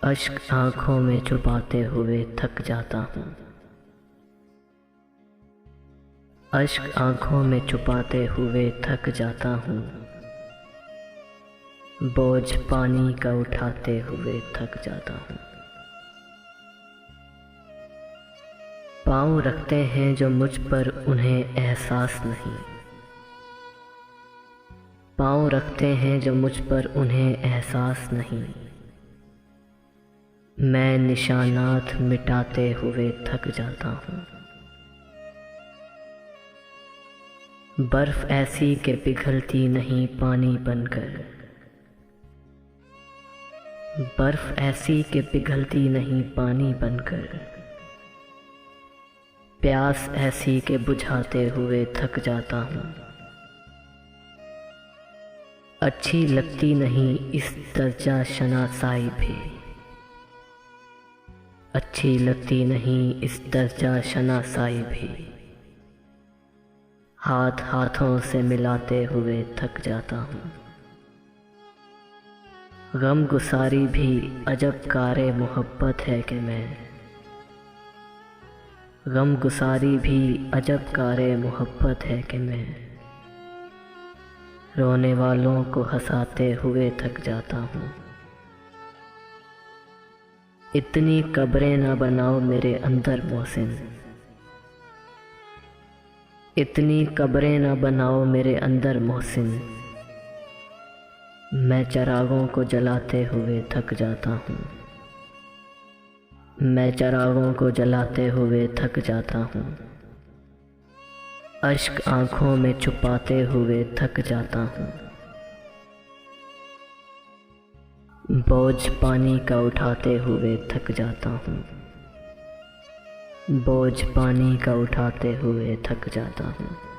अश्क आँखों में छुपाते हुए थक जाता हूँ। अश्क आँखों में छुपाते हुए थक जाता हूँ। बोझ पानी का उठाते हुए थक जाता हूँ। पाँव रखते हैं जो मुझ पर उन्हें एहसास नहीं। पाँव रखते हैं जो मुझ पर उन्हें एहसास नहीं। मैं निशानात मिटाते हुए थक जाता हूँ। बर्फ ऐसी कि पिघलती नहीं पानी बनकर। बर्फ ऐसी कि पिघलती नहीं पानी बनकर। प्यास ऐसी कि बुझाते हुए थक जाता हूँ। अच्छी लगती नहीं इस दर्जा शनासाई भी। अच्छी लगती नहीं इस दर्जा शनासाई भी। हाथ हाथों से मिलाते हुए थक जाता हूँ। गम गुसारी भी अजब कारे मोहब्बत है कि मैं। गम गुसारी भी अजब कारे मोहब्बत है कि मैं। रोने वालों को हंसाते हुए थक जाता हूँ। इतनी कब्रें न बनाओ मेरे अंदर मोहसिन। इतनी कब्रें न बनाओ मेरे अंदर मोहसिन। मैं चिरागों को जलाते हुए थक जाता हूँ। मैं चिरागों को जलाते हुए थक जाता हूँ। अश्क आँखों में छुपाते हुए थक जाता हूँ। बोझ पानी का उठाते हुए थक जाता हूँ। बोझ पानी का उठाते हुए थक जाता हूँ।